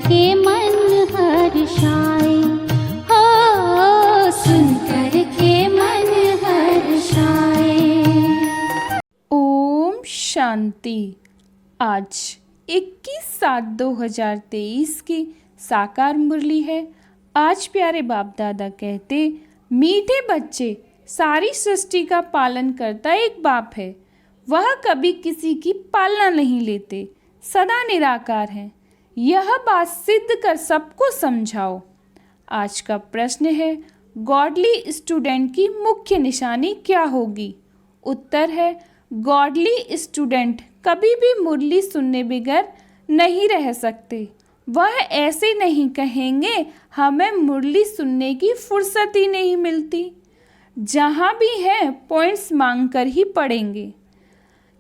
के मन हर्षाए, हो सुनकर के मन हर्षाए। ओम शांति। आज 21/7/2023 की साकार मुरली है। आज प्यारे बाप दादा कहते, मीठे बच्चे, सारी सृष्टि का पालन करता एक बाप है। वह कभी किसी की पालना नहीं लेते, सदा निराकार है। यह बात सिद्ध कर सबको समझाओ। आज का प्रश्न है, गॉडली स्टूडेंट की मुख्य निशानी क्या होगी? उत्तर है, गॉडली स्टूडेंट कभी भी मुरली सुनने बगैर नहीं रह सकते। वह ऐसे नहीं कहेंगे, हमें मुरली सुनने की फुर्सत ही नहीं मिलती। जहाँ भी है पॉइंट्स मांगकर ही पढ़ेंगे।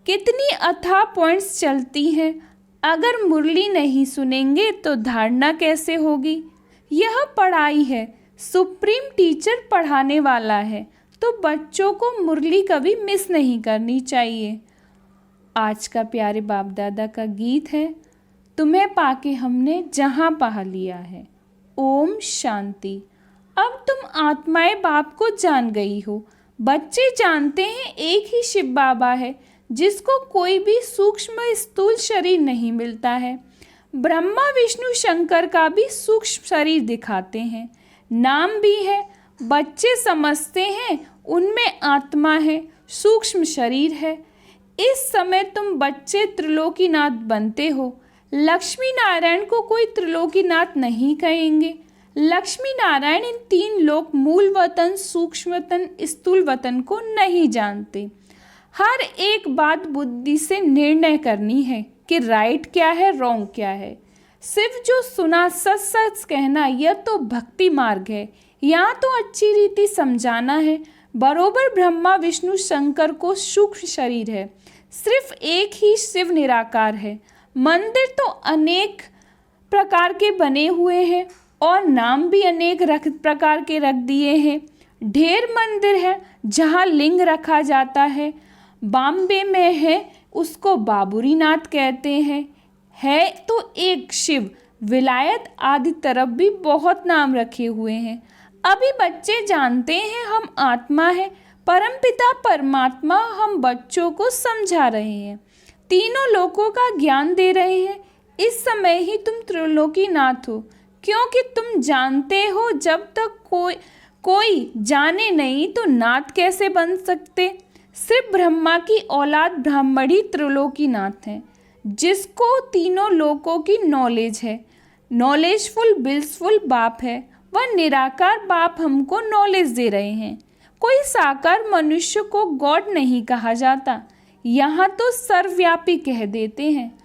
कितनी अथाह पॉइंट्स चलती हैं। अगर मुरली नहीं सुनेंगे तो धारणा कैसे होगी? यह पढ़ाई है, सुप्रीम टीचर पढ़ाने वाला है, तो बच्चों को मुरली कभी मिस नहीं करनी चाहिए। आज का प्यारे बाप दादा का गीत है, तुम्हें पाके हमने जहाँ पा लिया है। ओम शांति। अब तुम आत्माएं बाप को जान गई हो। बच्चे जानते हैं एक ही शिव बाबा है, जिसको कोई भी सूक्ष्म स्थूल शरीर नहीं मिलता है। ब्रह्मा विष्णु शंकर का भी सूक्ष्म शरीर दिखाते हैं, नाम भी है। बच्चे समझते हैं उनमें आत्मा है, सूक्ष्म शरीर है। इस समय तुम बच्चे त्रिलोकीनाथ बनते हो। लक्ष्मी नारायण को कोई त्रिलोकीनाथ नहीं कहेंगे। लक्ष्मी नारायण इन 3 लोक, मूल वतन, सूक्ष्म वतन, स्थूल वतन को नहीं जानते। हर एक बात बुद्धि से निर्णय करनी है कि राइट क्या है, रॉन्ग क्या है। सिर्फ जो सुना सच सच कहना, यह तो भक्ति मार्ग है। यहाँ तो अच्छी रीति समझाना है। बरोबर ब्रह्मा विष्णु शंकर को सूक्ष्म शरीर है। सिर्फ एक ही शिव निराकार है। मंदिर तो अनेक प्रकार के बने हुए हैं और नाम भी अनेक प्रकार के रख दिए हैं। ढेर मंदिर है जहाँ लिंग रखा जाता है। बॉम्बे में है, उसको बाबुरीनाथ कहते हैं। है तो एक शिव। विलायत आदि तरफ भी बहुत नाम रखे हुए हैं। अभी बच्चे जानते हैं हम आत्मा है। परमपिता परमात्मा हम बच्चों को समझा रहे हैं, तीनों लोकों का ज्ञान दे रहे हैं। इस समय ही तुम त्रिलोकीनाथ हो, क्योंकि तुम जानते हो जब तक कोई जाने नहीं तो नाथ कैसे बन सकते। सिर्फ ब्रह्मा की औलाद ब्राह्मण ही त्रिलोकीनाथ हैं, जिसको तीनों लोकों की नॉलेज है। नॉलेजफुल ब्लिसफुल बाप है। वह निराकार बाप हमको नॉलेज दे रहे हैं। कोई साकार मनुष्य को गॉड नहीं कहा जाता, यहाँ तो सर्वव्यापी कह देते हैं।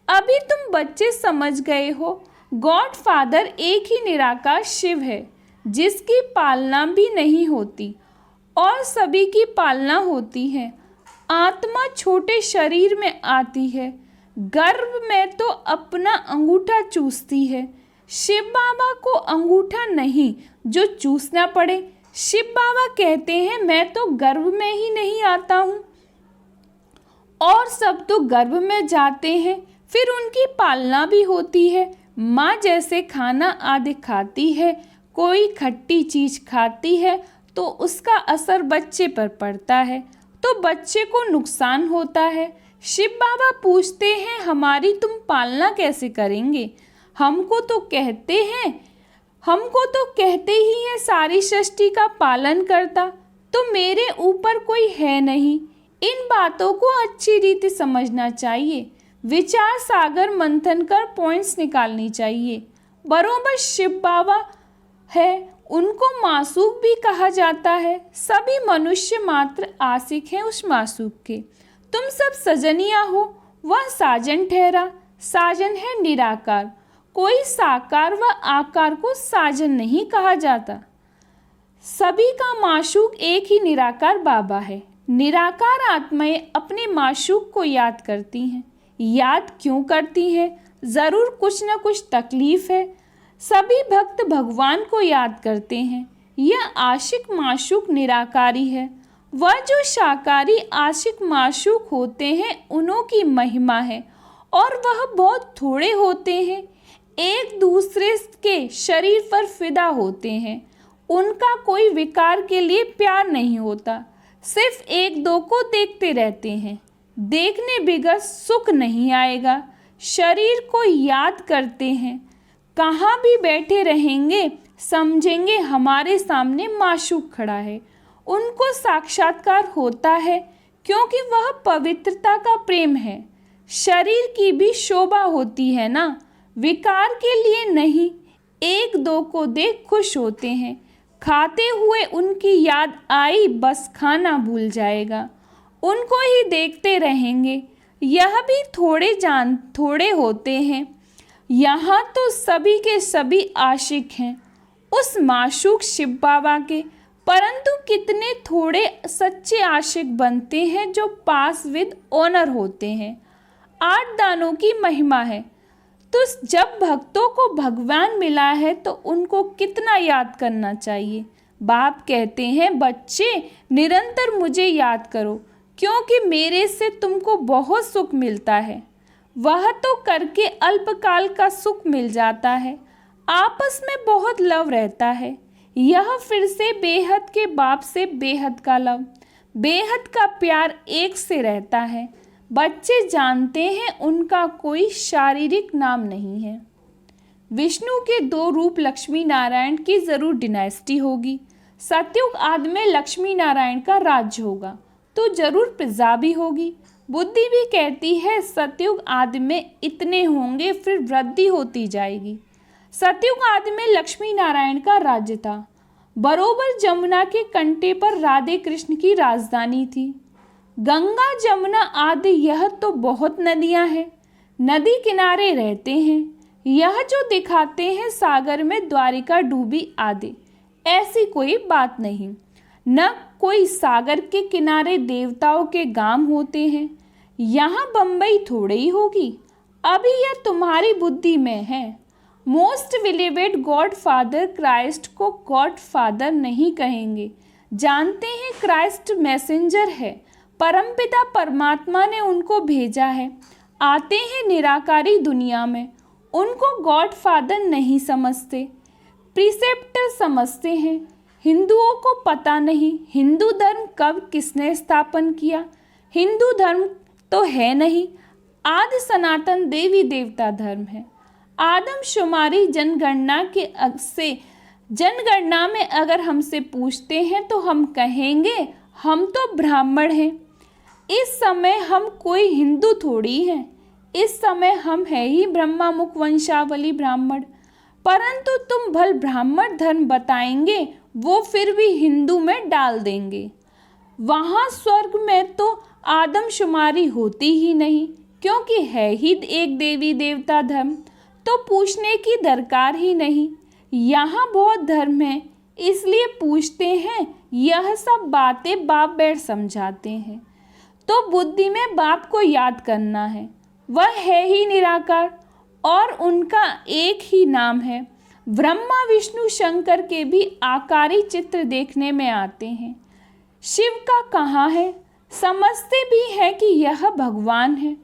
अभी तुम बच्चे समझ गए हो, गॉड फादर एक ही निराकार शिव है, जिसकी पालना भी नहीं होती और सभी की पालना होती है। आत्मा छोटे शरीर में आती है, गर्भ में तो अपना अंगूठा चूसती है। शिव बाबा को अंगूठा नहीं जो चूसना पड़े। शिव बाबा कहते हैं, मैं तो गर्भ में ही नहीं आता हूँ, और सब तो गर्भ में जाते हैं, फिर उनकी पालना भी होती है। माँ जैसे खाना आदि खाती है, कोई खट्टी चीज़ खाती है तो उसका असर बच्चे पर पड़ता है, तो बच्चे को नुकसान होता है। शिव बाबा पूछते हैं, हमारी तुम पालना कैसे करेंगे? हमको तो कहते ही है सारी सृष्टि का पालन करता, तो मेरे ऊपर कोई है नहीं। इन बातों को अच्छी रीति समझना चाहिए। विचार सागर मंथन कर पॉइंट्स निकालनी चाहिए। बरोबर शिव बाबा है, उनको मासूक भी कहा जाता है। सभी मनुष्य मात्र आशिक हैं उस मासूक के। तुम सब सजनिया हो, वह साजन ठहरा। साजन है निराकार। कोई साकार व आकार को साजन नहीं कहा जाता। सभी का माशूक एक ही निराकार बाबा है। निराकार आत्माएं अपने माशूक को याद करती हैं। याद क्यों करती हैं? ज़रूर कुछ न कुछ तकलीफ है। सभी भक्त भगवान को याद करते हैं। यह आशिक माशूक निराकारी है। वह जो शाकारी आशिक माशूक होते हैं, उन्हों की महिमा है और वह बहुत थोड़े होते हैं। एक दूसरे के शरीर पर फिदा होते हैं। उनका कोई विकार के लिए प्यार नहीं होता, सिर्फ एक दो को देखते रहते हैं। देखने बिगर सुख नहीं आएगा। शरीर को याद करते हैं, कहाँ भी बैठे रहेंगे समझेंगे हमारे सामने माशूक खड़ा है। उनको साक्षात्कार होता है क्योंकि वह पवित्रता का प्रेम है। शरीर की भी शोभा होती है ना, विकार के लिए नहीं। एक दो को देख खुश होते हैं। खाते हुए उनकी याद आई, बस खाना भूल जाएगा। उनको ही देखते रहेंगे। यह भी थोड़े होते हैं। यहाँ तो सभी के सभी आशिक हैं उस माशूक शिव बाबा के, परंतु कितने थोड़े सच्चे आशिक बनते हैं जो पास विद ऑनर होते हैं। 8 दानों की महिमा है। तो जब भक्तों को भगवान मिला है तो उनको कितना याद करना चाहिए। बाप कहते हैं, बच्चे निरंतर मुझे याद करो क्योंकि मेरे से तुमको बहुत सुख मिलता है। वह तो करके अल्पकाल का सुख मिल जाता है, आपस में बहुत लव रहता है। यह फिर से बेहद के बाप से बेहद का लव, बेहद का प्यार एक से रहता है। बच्चे जानते हैं उनका कोई शारीरिक नाम नहीं है। विष्णु के 2 रूप लक्ष्मी नारायण की जरूर डिनाइस्टी होगी। सतयुग आदि में लक्ष्मी नारायण का राज्य होगा तो जरूर प्रजा भी होगी। बुद्धि भी कहती है सतयुग आदि में इतने होंगे, फिर वृद्धि होती जाएगी। सतयुग आदि में लक्ष्मी नारायण का राज्य था। बरोबर जमुना के कंटे पर राधे कृष्ण की राजधानी थी। गंगा जमुना आदि यह तो बहुत नदियां हैं, नदी किनारे रहते हैं। यह जो दिखाते हैं सागर में द्वारिका डूबी आदि, ऐसी कोई बात नहीं। न कोई सागर के किनारे देवताओं के गांव होते हैं। यहाँ बम्बई थोड़ी ही होगी। अभी यह तुम्हारी बुद्धि में है। मोस्ट बिलीवेड गॉड फादर क्राइस्ट को गॉड फादर नहीं कहेंगे। जानते हैं क्राइस्ट मैसेंजर है, परमपिता परमात्मा ने उनको भेजा है। आते हैं निराकारी दुनिया में, उनको गॉड फादर नहीं समझते, प्रिसेप्टर समझते हैं। हिंदुओं को पता नहीं हिंदू धर्म कब किसने स्थापन किया। हिंदू धर्म तो है नहीं, आदि सनातन देवी देवता धर्म है। आदमशुमारी जनगणना में अगर हमसे पूछते हैं तो हम कहेंगे हम तो ब्राह्मण हैं। इस समय हम कोई हिंदू थोड़ी हैं, इस समय हम है ही ब्रह्मा मुख वंशावली ब्राह्मण। परंतु तुम भल ब्राह्मण धर्म बताएंगे, वो फिर भी हिंदू में डाल देंगे। वहाँ स्वर्ग में तो आदमशुमारी होती ही नहीं, क्योंकि है ही एक देवी देवता धर्म, तो पूछने की दरकार ही नहीं। यहाँ बहुत धर्म है, इसलिए पूछते हैं। यह सब बातें बाप बैठ समझाते हैं। तो बुद्धि में बाप को याद करना है। वह है ही निराकार और उनका एक ही नाम है। ब्रह्मा विष्णु शंकर के भी आकारी चित्र देखने में आते हैं। शिव का कहाँ है? समझते भी है कि यह भगवान है।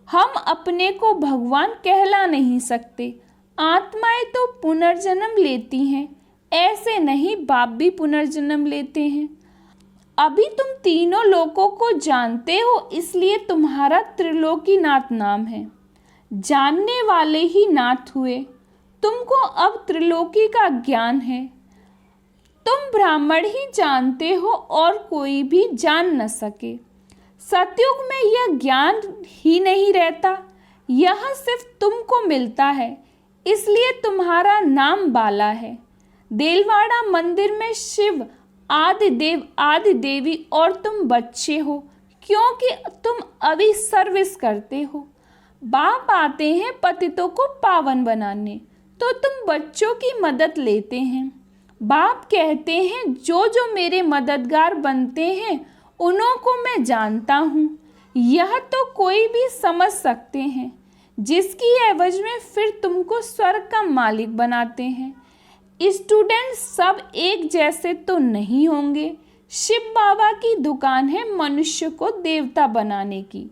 हम अपने को भगवान कहला नहीं सकते। आत्माएं तो पुनर्जन्म लेती हैं, ऐसे नहीं बाप भी पुनर्जन्म लेते हैं। अभी तुम तीनों लोकों को जानते हो, इसलिए तुम्हारा त्रिलोकीनाथ नाम है। जानने वाले ही नाथ हुए। तुमको अब त्रिलोकी का ज्ञान है। तुम ब्राह्मण ही जानते हो और कोई भी जान न सके। सतयुग में यह ज्ञान ही नहीं रहता, यह सिर्फ तुमको मिलता है, इसलिए तुम्हारा नाम बाला है। देलवाड़ा मंदिर में शिव आदि देव आदि देवी और तुम बच्चे हो, क्योंकि तुम अभी सर्विस करते हो। बाप आते हैं पतितों को पावन बनाने, तो तुम बच्चों की मदद लेते हैं। बाप कहते हैं जो जो मेरे मददगार बनते हैं उन्हों को मैं जानता हूँ। यह तो कोई भी समझ सकते हैं, जिसकी एवज में फिर तुमको स्वर्ग का मालिक बनाते हैं। स्टूडेंट सब एक जैसे तो नहीं होंगे। शिव बाबा की दुकान है मनुष्य को देवता बनाने की,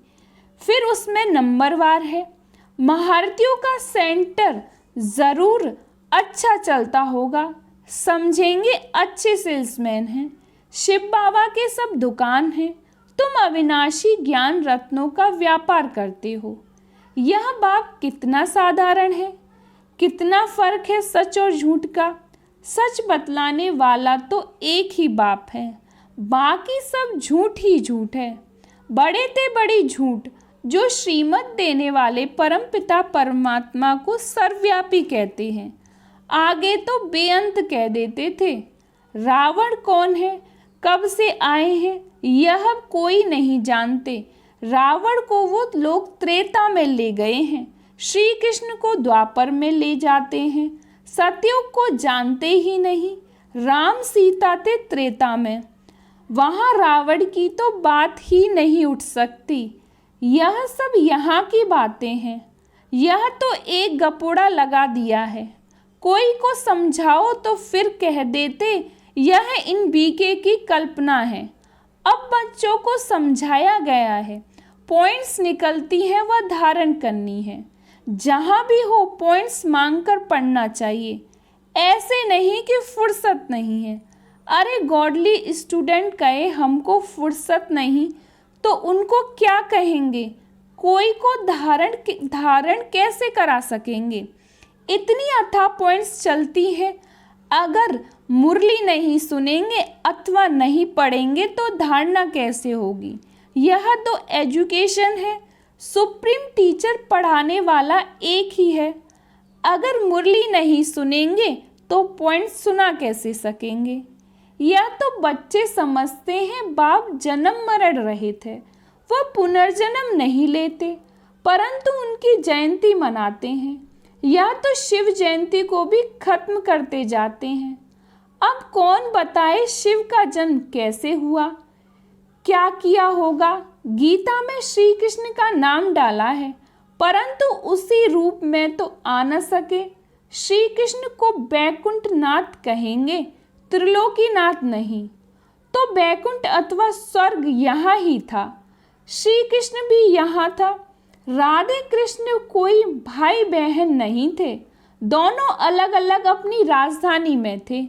फिर उसमें नंबरवार है। महारथियों का सेंटर ज़रूर अच्छा चलता होगा, समझेंगे अच्छे सेल्समैन हैं। शिव बाबा के सब दुकान हैं, तुम अविनाशी ज्ञान रत्नों का व्यापार करते हो। यह बाप कितना साधारण है, कितना फर्क है सच और झूठ का। सच बतलाने वाला तो एक ही बाप है, बाकी सब झूठ ही झूठ है। बड़े ते बड़ी झूठ जो श्रीमत देने वाले परमपिता परमात्मा को सर्वव्यापी कहते हैं, आगे तो बेअंत कह देते थे। रावण कौन है, कब से आए हैं, यह कोई नहीं जानते। रावण को वो लोग त्रेता में ले गए हैं, श्री कृष्ण को द्वापर में ले जाते हैं। सतयुग को जानते ही नहीं, राम सीता थे त्रेता में, वहाँ रावण की तो बात ही नहीं उठ सकती। यह सब यहाँ की बातें हैं, यह तो एक गपोड़ा लगा दिया है। कोई को समझाओ तो फिर कह देते यह इन बीके की कल्पना है। अब बच्चों को समझाया गया है, पॉइंट्स निकलती है वह धारण करनी है। जहाँ भी हो पॉइंट्स मांगकर पढ़ना चाहिए, ऐसे नहीं कि फुर्सत नहीं है। अरे गॉडली स्टूडेंट कहे हमको फुर्सत नहीं तो उनको क्या कहेंगे, कोई को धारण कैसे करा सकेंगे। इतनी अथाह पॉइंट्स चलती है, अगर मुरली नहीं सुनेंगे अथवा नहीं पढ़ेंगे तो धारणा कैसे होगी। यह तो एजुकेशन है, सुप्रीम टीचर पढ़ाने वाला एक ही है। अगर मुरली नहीं सुनेंगे तो पॉइंट्स सुना कैसे सकेंगे। यह तो बच्चे समझते हैं बाप जन्म मरण रहित है, वह पुनर्जन्म नहीं लेते, परंतु उनकी जयंती मनाते हैं। यह तो शिव जयंती को भी खत्म करते जाते हैं। अब कौन बताए शिव का जन्म कैसे हुआ, क्या किया होगा। गीता में श्री कृष्ण का नाम डाला है, परंतु उसी रूप में तो आ न सके। श्री कृष्ण को बैकुंठ नाथ कहेंगे, त्रिलोकीनाथ नहीं। तो बैकुंठ अथवा स्वर्ग यहाँ ही था, श्री कृष्ण भी यहाँ था। राधे कृष्ण कोई भाई बहन नहीं थे, दोनों अलग अलग अपनी राजधानी में थे।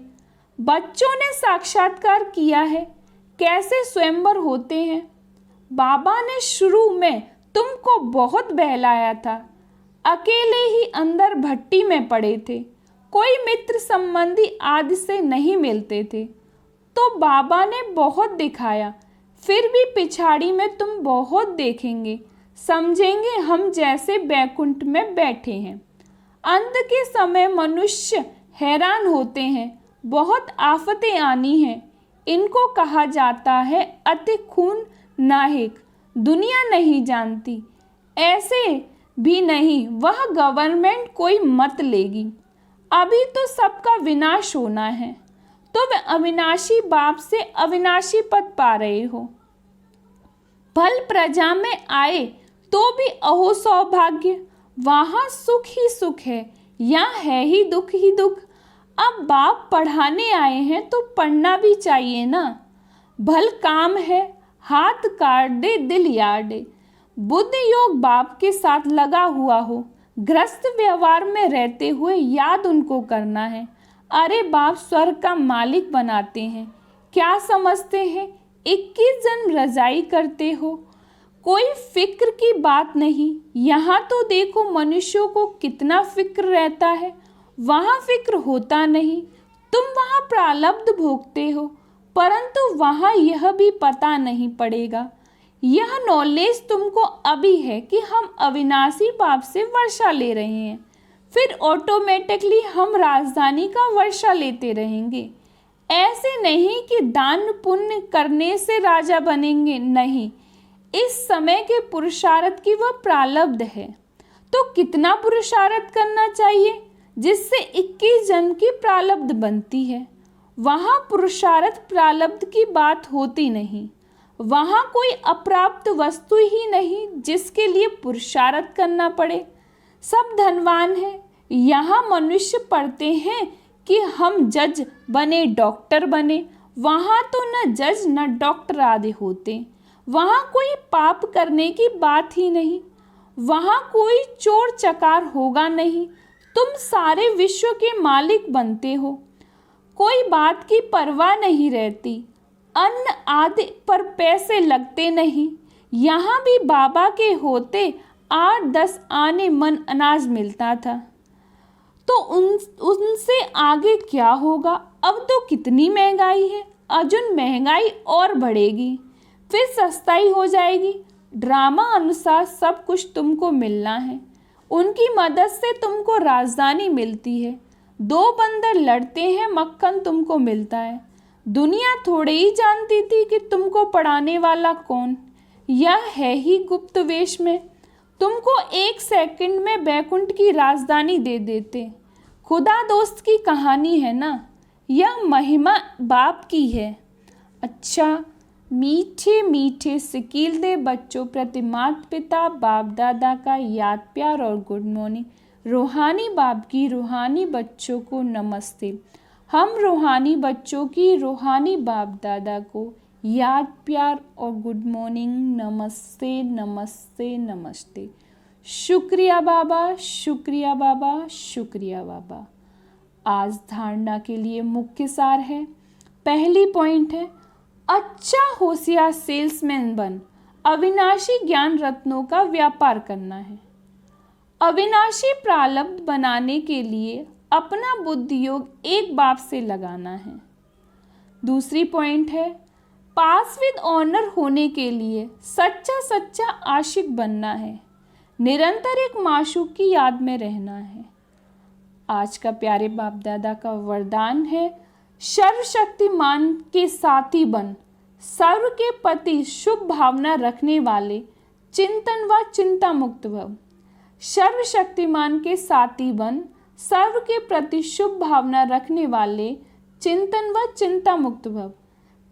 बच्चों ने साक्षात्कार किया है कैसे स्वयंवर होते हैं। बाबा ने शुरू में तुमको बहुत बहलाया था, अकेले ही अंदर भट्टी में पड़े थे, कोई मित्र संबंधी आदि से नहीं मिलते थे, तो बाबा ने बहुत दिखाया। फिर भी पिछाड़ी में तुम बहुत देखेंगे, समझेंगे हम जैसे बैकुंठ में बैठे हैं। अंत के समय मनुष्य हैरान होते हैं, बहुत आफतें आनी हैं। इनको कहा जाता है अति खून नाहिक, दुनिया नहीं जानती। ऐसे भी नहीं वह गवर्नमेंट कोई मत लेगी, अभी तो सबका विनाश होना है, तो वे अविनाशी बाप से अविनाशी पद पा रहे हो। भल प्रजा में आए तो भी अहो सौभाग्य, वहाँ सुख ही सुख है, यहाँ है ही दुख। अब बाप पढ़ाने आए हैं तो पढ़ना भी चाहिए ना। भल काम है हाथ काट दे दिल यार दे। बुद्ध योग बाप के साथ लगा हुआ हो, ग्रस्त व्यवहार में रहते हुए याद उनको करना है। अरे बाप स्वर्ग का मालिक बनाते हैं, क्या समझते हैं 21 जन्म रजाई करते हो, कोई फिक्र की बात नहीं। यहाँ तो देखो मनुष्यों को कितना फिक्र रहता है, वहाँ फिक्र होता नहीं। तुम वहाँ प्रारब्ध भोगते हो, परंतु वहाँ यह भी पता नहीं पड़ेगा। यह नॉलेज तुमको अभी है कि हम अविनाशी बाप से वर्षा ले रहे हैं, फिर ऑटोमेटिकली हम राजधानी का वर्षा लेते रहेंगे। ऐसे नहीं कि दान पुण्य करने से राजा बनेंगे, नहीं। इस समय के पुरुषार्थ की वह प्रारब्ध है, तो कितना पुरुषार्थ करना चाहिए जिससे 21 जन्म की प्रारब्ध बनती है। वहाँ पुरुषार्थ प्रारब्ध की बात होती नहीं, वहाँ कोई अप्राप्त वस्तु ही नहीं जिसके लिए पुरुषार्थ करना पड़े। सब धनवान हैं। यहाँ मनुष्य पढ़ते हैं कि हम जज बने, डॉक्टर बने, वहाँ तो न जज न डॉक्टर आदि होते। वहाँ कोई पाप करने की बात ही नहीं, वहाँ कोई चोर चकार होगा नहीं, तुम सारे विश्व के मालिक बनते हो, कोई बात की परवाह नहीं रहती, अन्न आदि पर पैसे लगते नहीं। यहाँ भी बाबा के होते 8-10 आने मन अनाज मिलता था। तो उनसे आगे क्या होगा? अब तो कितनी महंगाई है, अजून महंगाई और बढ़ेगी, फिर सस्ताई हो जाएगी। ड्रामा अनुसार सब कुछ तुमको मिलना है। उनकी मदद से तुमको राजधानी मिलती है। 2 बंदर लड़ते हैं, मक्खन तुमको मिलता है। दुनिया थोड़े ही जानती थी कि तुमको पढ़ाने वाला कौन, यह है ही गुप्त वेश में। तुमको 1 सेकंड में बैकुंठ की राजधानी दे देते। खुदा दोस्त की कहानी है ना, यह महिमा बाप की है। अच्छा, मीठे मीठे सिकीलदे बच्चों प्रति माता पिता बाप दादा का याद प्यार और गुड मॉर्निंग। रूहानी बाप की रूहानी बच्चों को नमस्ते। हम रूहानी बच्चों की रूहानी बाप दादा को याद प्यार और गुड मॉर्निंग, नमस्ते नमस्ते नमस्ते। शुक्रिया बाबा, शुक्रिया बाबा, शुक्रिया बाबा। आज धारणा के लिए मुख्य सार है। पहली पॉइंट है, अच्छा होशियार सेल्समैन बन, अविनाशी ज्ञान रत्नों का व्यापार करना है। अविनाशी प्रारब्ध बनाने के लिए अपना बुद्धि योग एक बाप से लगाना है। दूसरी पॉइंट है, पास विद ऑनर होने के लिए सच्चा सच्चा आशिक बनना है, निरंतर एक माशूक की याद में रहना है। आज का प्यारे बाप दादा का वरदान है, सर्वशक्तिमान के साथी बन, सर्व के प्रति शुभ भावना रखने वाले, चिंतन व चिंता मुक्त भव। सर्वशक्तिमान के साथी बन, सर्व के प्रति शुभ भावना रखने वाले, चिंतन व चिंता मुक्त भव।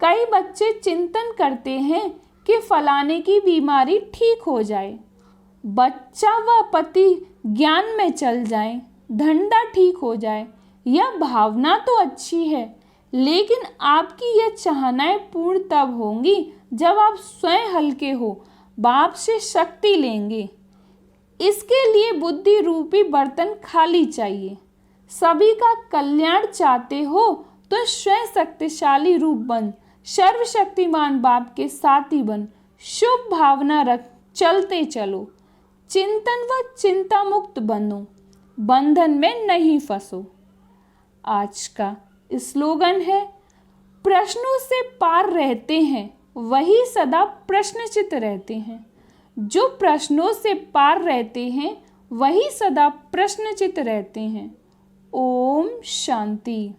कई बच्चे चिंतन करते हैं कि फलाने की बीमारी ठीक हो जाए, बच्चा व पति ज्ञान में चल जाए, धंधा ठीक हो जाए। यह भावना तो अच्छी है, लेकिन आपकी यह चाहनाएं पूर्ण तब होंगी जब आप स्वयं हल्के हो, बाप से शक्ति लेंगे। इसके लिए बुद्धि रूपी बर्तन खाली चाहिए। सभी का कल्याण चाहते हो तो स्वयं शक्तिशाली रूप बन, सर्वशक्तिमान बाप के साथी बन, शुभ भावना रख, चलते चलो, चिंतन व चिंता मुक्त बनो, बंधन में नहीं फंसो। आज का स्लोगन है, प्रश्नों से पार रहते हैं वही सदा प्रश्नचित रहते हैं। जो प्रश्नों से पार रहते हैं वही सदा प्रश्नचित रहते हैं। ओम शांति।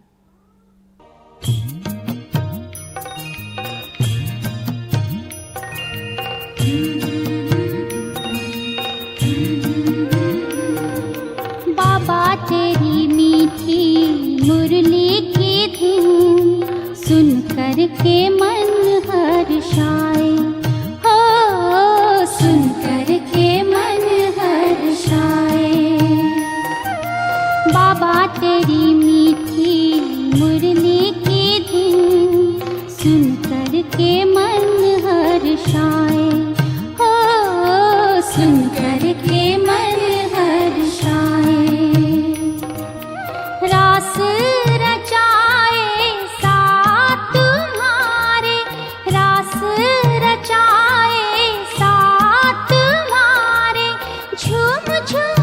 बाबा तेरी मीठी मुरली की धुन सुन कर के मन हर्षाए, हो सुन कर के मन हर्षाए। बाबा तेरी मीठी मुरली की धुन सुन कर के मन हर्षाए, हो सुन कर के मन हर्षाए। रास रचाए साथ तुम्हारे, रास रचाए साथ तुम्हारे, झूम झूम